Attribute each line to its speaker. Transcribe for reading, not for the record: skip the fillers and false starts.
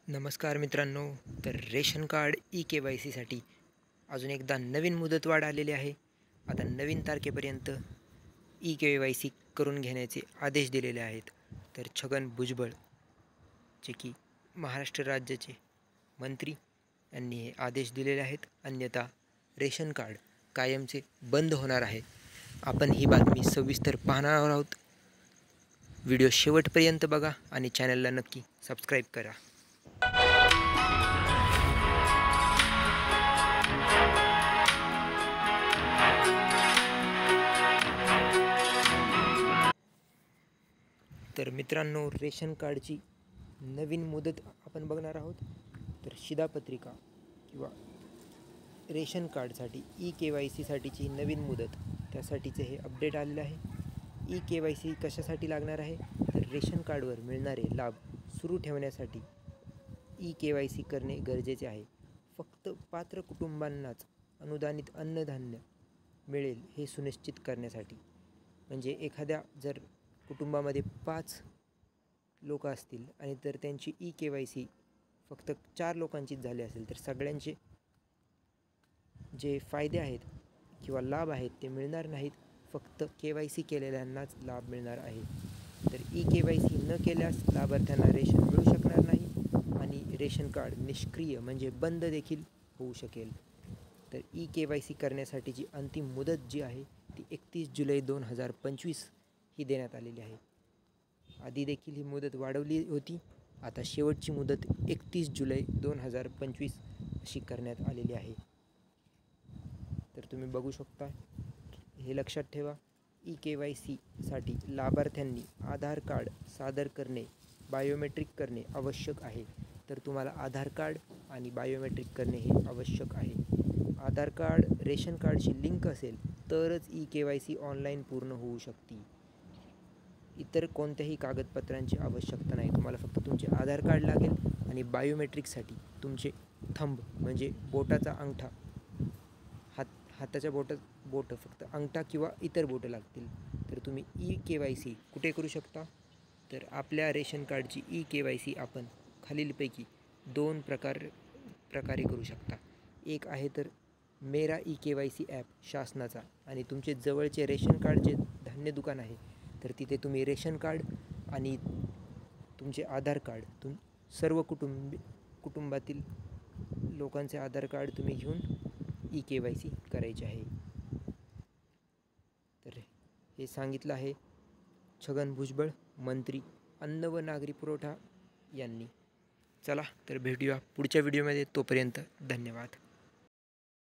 Speaker 1: नमस्कार मित्रांनो. तर रेशन कार्ड ई-के-वाय-सीसाठी अजून एकदा नवीन मुदतवाढ आलेली आहे. आता नवीन तारखेपर्यंत ई-के-वाय-सी करून घेण्याचे आदेश दिलेले आहेत. तर छगन भुजबळ जे की महाराष्ट्र राज्याचे मंत्री यांनी हे आदेश दिलेले आहेत. अन्यथा रेशन कार्ड कायमचे बंद होणार आहे. आपण ही बातमी सविस्तर पाहणार आहोत. व्हिडिओ शेवटपर्यंत बघा आणि चॅनलला नक्की सबस्क्राईब करा. तर मित्रांनो, रेशन कार्डची नवीन मुदत आपण बघणार आहोत. तर शिधापत्रिका किंवा रेशन कार्डसाठी ई-के-वाय-सीसाठीची नवीन मुदत, त्यासाठीचे हे अपडेट आलेलं आहे. ई-के-वाय-सी कशासाठी लागणार आहे? तर रेशन कार्डवर मिळणारे लाभ सुरू ठेवण्यासाठी ई-के-वाय-सी करणे गरजेचे आहे. फक्त पात्र कुटुंबांनाच अनुदानित अन्नधान्य मिळेल हे सुनिश्चित करण्यासाठी. म्हणजे एखाद्या जर कुटुंबामध्ये 5 लोक असतील आणि तर त्यांची ई-के-वाय-सी फक्त 4 लोकांचीच झाली असेल, तर सगळ्यांचे जे फायदे आहेत किंवा लाभ आहेत ते मिळणार नाहीत. फक्त के-वाय-सी केलेल्यांनाच लाभ मिळणार आहे. तर ई-के-वाय-सी न केल्यास लाभार्थ्यांना रेशन मिळू शकणार नाही आणि रेशन कार्ड निष्क्रिय म्हणजे बंद देखील होऊ शकेल. तर ई-के-वाय-सी करण्यासाठीची अंतिम मुदत जी आहे ती 31 जुलै 2025 ही देण्यात आलेली आहे. आधी देखील ही मुदत वाढवली होती. आता शेवटची मुदत 31 जुलै 2025 अशी करण्यात आलेली आहे. तर तुम्ही बघू शकता. हे लक्षात ठेवा, ई-के-वाय-सीसाठी लाभार्थ्यांनी आधार कार्ड सादर करणे, बायोमेट्रिक करणे आवश्यक आहे. तर तुम्हाला आधार कार्ड आणि बायोमेट्रिक करणे हे आवश्यक आहे. आधार कार्ड रेशन कार्डशी लिंक असेल तरच ई-के-वाय-सी ऑनलाईन पूर्ण होऊ शकते. इतर कोणत्याही कागदपत्रांची आवश्यकता नाही. तुम्हाला फक्त तुमचे आधार कार्ड लागेल आणि बायोमेट्रिकसाठी तुमचे थंब म्हणजे बोटाचा अंगठा, हाताच्या बोट फक्त अंगठा किंवा इतर बोटं लागतील. तर तुम्ही ई-के-वाय-सी कुठे करू शकता? तर आपल्या रेशन कार्डची ई-के-वाय-सी आपण खालीलपैकी 2 प्रकारे करू शकता. एक आहे तर मेरा ई-के-वाय-सी ॲप शासनाचा, आणि तुमचे जवळचे रेशन कार्ड जे धान्य दुकान आहे तर तिथे तुम्ही रेशन कार्ड आणि तुमचे आधार कार्ड सर्व कुटुंबातील लोकांचे आधार कार्ड तुम्ही घेऊन ई-के-वाय-सी करायची आहे. तर हे सांगितलं आहे छगन भुजबळ, मंत्री अन्न व नागरी पुरवठा यांनी. चला तर भेटूया पुढच्या व्हिडिओमध्ये. तोपर्यंत धन्यवाद.